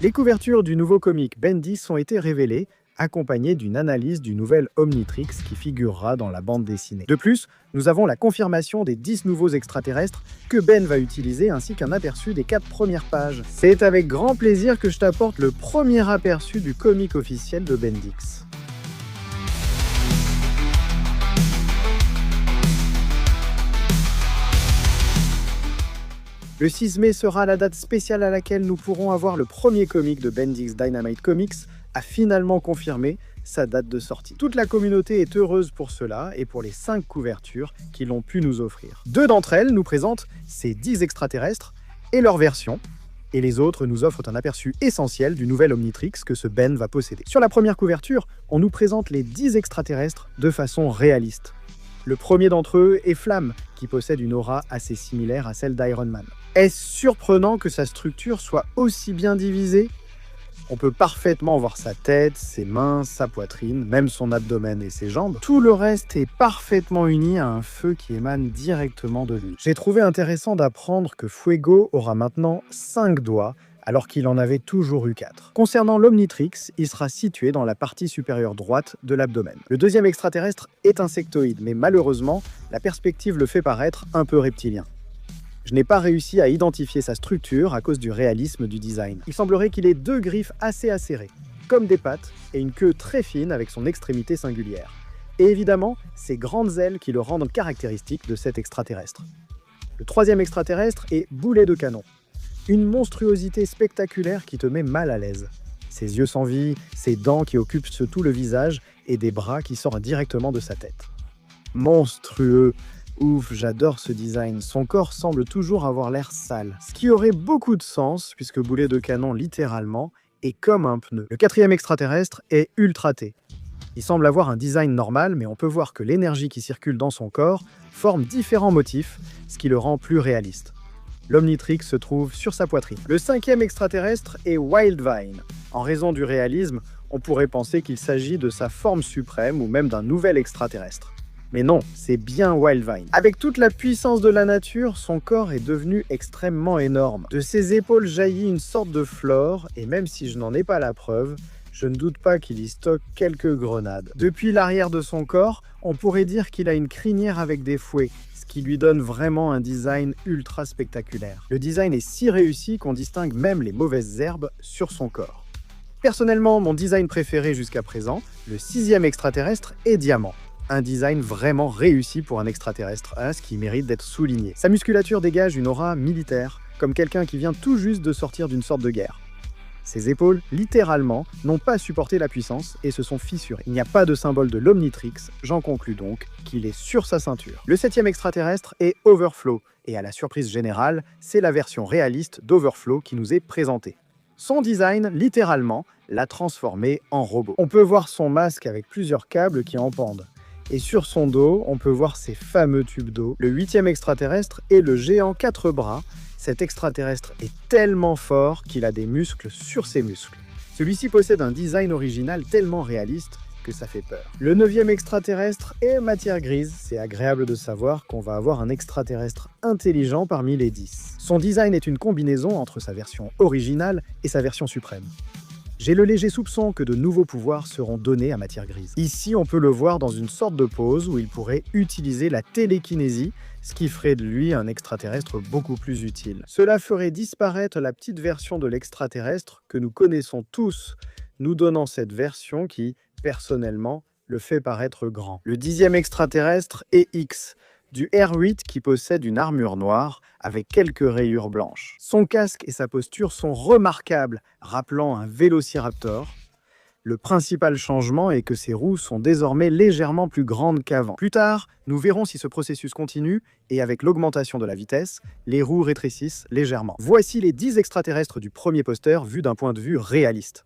Les couvertures du nouveau comic Bendis ont été révélées, accompagnées d'une analyse du nouvel Omnitrix qui figurera dans la bande dessinée. De plus, nous avons la confirmation des 10 nouveaux extraterrestres que Ben va utiliser ainsi qu'un aperçu des 4 premières pages. C'est avec grand plaisir que je t'apporte le premier aperçu du comic officiel de Bendis. Le 6 mai sera la date spéciale à laquelle nous pourrons avoir le premier comic de Bendis Dynamite Comics a finalement confirmé sa date de sortie. Toute la communauté est heureuse pour cela et pour les 5 couvertures qu'ils ont pu nous offrir. 2 d'entre elles nous présentent ces 10 extraterrestres et leurs versions, et les autres nous offrent un aperçu essentiel du nouvel Omnitrix que ce Ben va posséder. Sur la première couverture, on nous présente les 10 extraterrestres de façon réaliste. Le premier d'entre eux est Flamme, qui possède une aura assez similaire à celle d'Iron Man. Est-ce surprenant que sa structure soit aussi bien divisée ? On peut parfaitement voir sa tête, ses mains, sa poitrine, même son abdomen et ses jambes. Tout le reste est parfaitement uni à un feu qui émane directement de lui. J'ai trouvé intéressant d'apprendre que Fuego aura maintenant 5 doigts, alors qu'il en avait toujours eu 4. Concernant l'Omnitrix, il sera situé dans la partie supérieure droite de l'abdomen. Le deuxième extraterrestre est insectoïde, mais malheureusement, la perspective le fait paraître un peu reptilien. Je n'ai pas réussi à identifier sa structure à cause du réalisme du design. Il semblerait qu'il ait 2 griffes assez acérées, comme des pattes, et une queue très fine avec son extrémité singulière. Et évidemment, ces grandes ailes qui le rendent caractéristique de cet extraterrestre. Le troisième extraterrestre est Boulet de Canon. Une monstruosité spectaculaire qui te met mal à l'aise. Ses yeux sans vie, ses dents qui occupent tout le visage et des bras qui sortent directement de sa tête. Monstrueux! Ouf, j'adore ce design. Son corps semble toujours avoir l'air sale. Ce qui aurait beaucoup de sens, puisque Boulet de Canon, littéralement, est comme un pneu. Le quatrième extraterrestre est ultraté. Il semble avoir un design normal, mais on peut voir que l'énergie qui circule dans son corps forme différents motifs, ce qui le rend plus réaliste. L'Omnitrix se trouve sur sa poitrine. Le cinquième extraterrestre est Wildvine. En raison du réalisme, on pourrait penser qu'il s'agit de sa forme suprême ou même d'un nouvel extraterrestre. Mais non, c'est bien Wildvine. Avec toute la puissance de la nature, son corps est devenu extrêmement énorme. De ses épaules jaillit une sorte de flore, et même si je n'en ai pas la preuve, je ne doute pas qu'il y stocke quelques grenades. Depuis l'arrière de son corps, on pourrait dire qu'il a une crinière avec des fouets, ce qui lui donne vraiment un design ultra spectaculaire. Le design est si réussi qu'on distingue même les mauvaises herbes sur son corps. Personnellement, mon design préféré jusqu'à présent, le 6e extraterrestre, est Diamant. Un design vraiment réussi pour un extraterrestre, ce qui mérite d'être souligné. Sa musculature dégage une aura militaire, comme quelqu'un qui vient tout juste de sortir d'une sorte de guerre. Ses épaules, littéralement, n'ont pas supporté la puissance et se sont fissurées. Il n'y a pas de symbole de l'Omnitrix, j'en conclus donc qu'il est sur sa ceinture. Le 7e extraterrestre est Overflow, et à la surprise générale, c'est la version réaliste d'Overflow qui nous est présentée. Son design, littéralement, l'a transformé en robot. On peut voir son masque avec plusieurs câbles qui en pendent. Et sur son dos, on peut voir ses fameux tubes d'eau. Le 8e extraterrestre est le géant 4 bras. Cet extraterrestre est tellement fort qu'il a des muscles sur ses muscles. Celui-ci possède un design original tellement réaliste que ça fait peur. Le 9e extraterrestre est matière grise. C'est agréable de savoir qu'on va avoir un extraterrestre intelligent parmi les 10. Son design est une combinaison entre sa version originale et sa version suprême. J'ai le léger soupçon que de nouveaux pouvoirs seront donnés à matière grise. Ici, on peut le voir dans une sorte de pose où il pourrait utiliser la télékinésie, ce qui ferait de lui un extraterrestre beaucoup plus utile. Cela ferait disparaître la petite version de l'extraterrestre que nous connaissons tous, nous donnant cette version qui, personnellement, le fait paraître grand. Le 10e extraterrestre est X, du R8 qui possède une armure noire avec quelques rayures blanches. Son casque et sa posture sont remarquables, rappelant un vélociraptor. Le principal changement est que ses roues sont désormais légèrement plus grandes qu'avant. Plus tard, nous verrons si ce processus continue et avec l'augmentation de la vitesse, les roues rétrécissent légèrement. Voici les 10 extraterrestres du premier poster vus d'un point de vue réaliste.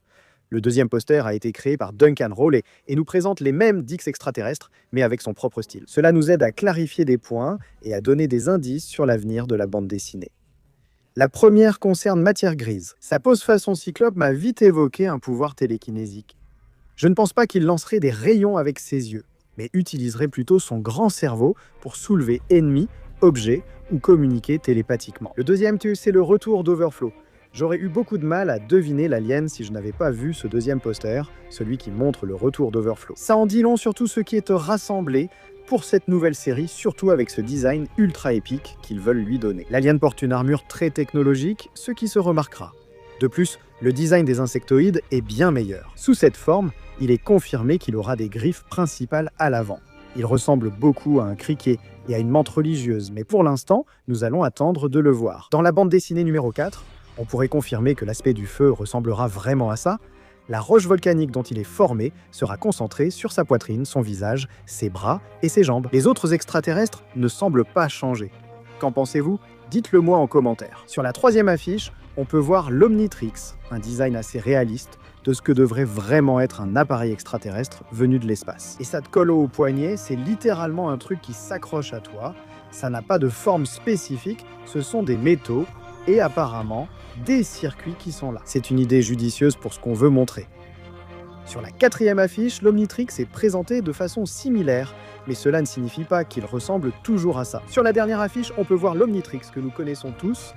Le deuxième poster a été créé par Duncan Rowley et nous présente les mêmes 10 extraterrestres, mais avec son propre style. Cela nous aide à clarifier des points et à donner des indices sur l'avenir de la bande dessinée. La première concerne Matière Grise. Sa pose façon cyclope m'a vite évoqué un pouvoir télékinésique. Je ne pense pas qu'il lancerait des rayons avec ses yeux, mais utiliserait plutôt son grand cerveau pour soulever ennemis, objets ou communiquer télépathiquement. Le deuxième, c'est le retour d'Overflow. J'aurais eu beaucoup de mal à deviner l'alien si je n'avais pas vu ce deuxième poster, celui qui montre le retour d'Overflow. Ça en dit long sur tout ce qui est rassemblé pour cette nouvelle série, surtout avec ce design ultra épique qu'ils veulent lui donner. L'alien porte une armure très technologique, ce qui se remarquera. De plus, le design des insectoïdes est bien meilleur. Sous cette forme, il est confirmé qu'il aura des griffes principales à l'avant. Il ressemble beaucoup à un criquet et à une menthe religieuse, mais pour l'instant, nous allons attendre de le voir. Dans la bande dessinée numéro 4, on pourrait confirmer que l'aspect du feu ressemblera vraiment à ça. La roche volcanique dont il est formé sera concentrée sur sa poitrine, son visage, ses bras et ses jambes. Les autres extraterrestres ne semblent pas changer. Qu'en pensez-vous? Dites-le moi en commentaire. Sur la troisième affiche, on peut voir l'Omnitrix, un design assez réaliste de ce que devrait vraiment être un appareil extraterrestre venu de l'espace. Et ça te colle au poignet, c'est littéralement un truc qui s'accroche à toi. Ça n'a pas de forme spécifique, ce sont des métaux et apparemment des circuits qui sont là. C'est une idée judicieuse pour ce qu'on veut montrer. Sur la quatrième affiche, l'Omnitrix est présenté de façon similaire, mais cela ne signifie pas qu'il ressemble toujours à ça. Sur la dernière affiche, on peut voir l'Omnitrix que nous connaissons tous.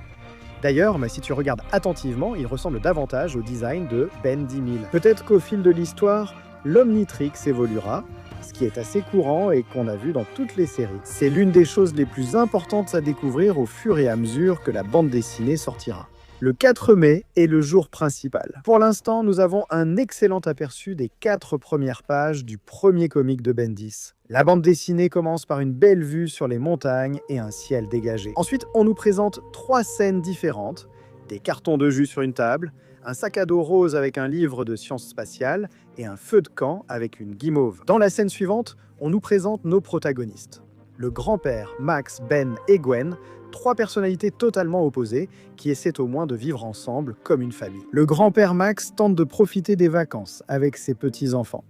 D'ailleurs, si tu regardes attentivement, il ressemble davantage au design de Ben 10 000. Peut-être qu'au fil de l'histoire, l'Omnitrix évoluera, ce qui est assez courant et qu'on a vu dans toutes les séries. C'est l'une des choses les plus importantes à découvrir au fur et à mesure que la bande dessinée sortira. Le 4 mai est le jour principal. Pour l'instant, nous avons un excellent aperçu des 4 premières pages du premier comic de Bendis. La bande dessinée commence par une belle vue sur les montagnes et un ciel dégagé. Ensuite, on nous présente 3 scènes différentes, des cartons de jus sur une table, un sac à dos rose avec un livre de sciences spatiales et un feu de camp avec une guimauve. Dans la scène suivante, on nous présente nos protagonistes. Le grand-père, Max, Ben et Gwen, 3 personnalités totalement opposées qui essaient au moins de vivre ensemble comme une famille. Le grand-père Max tente de profiter des vacances avec ses petits-enfants.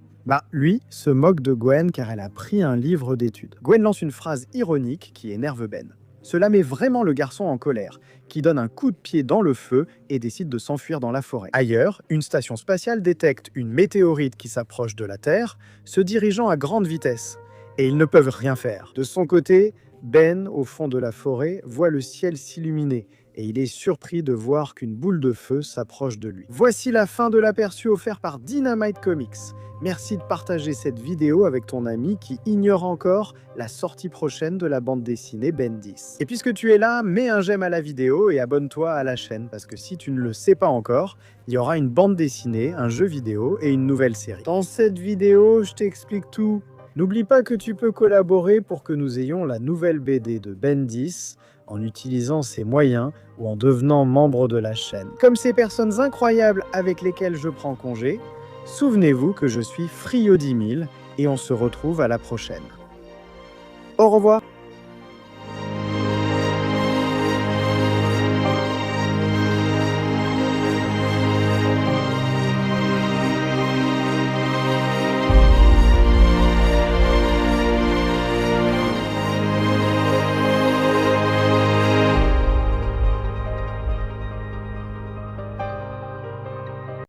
Lui se moque de Gwen car elle a pris un livre d'études. Gwen lance une phrase ironique qui énerve Ben. Cela met vraiment le garçon en colère, qui donne un coup de pied dans le feu et décide de s'enfuir dans la forêt. Ailleurs, une station spatiale détecte une météorite qui s'approche de la Terre, se dirigeant à grande vitesse. Et ils ne peuvent rien faire. De son côté, Ben, au fond de la forêt, voit le ciel s'illuminer et il est surpris de voir qu'une boule de feu s'approche de lui. Voici la fin de l'aperçu offert par Dynamite Comics. Merci de partager cette vidéo avec ton ami qui ignore encore la sortie prochaine de la bande dessinée Ben 10. Et puisque tu es là, mets un j'aime à la vidéo et abonne-toi à la chaîne parce que si tu ne le sais pas encore, il y aura une bande dessinée, un jeu vidéo et une nouvelle série. Dans cette vidéo, je t'explique tout. N'oublie pas que tu peux collaborer pour que nous ayons la nouvelle BD de Ben 10 en utilisant ces moyens ou en devenant membre de la chaîne. Comme ces personnes incroyables avec lesquelles je prends congé, souvenez-vous que je suis Frio 10 000 et on se retrouve à la prochaine. Au revoir!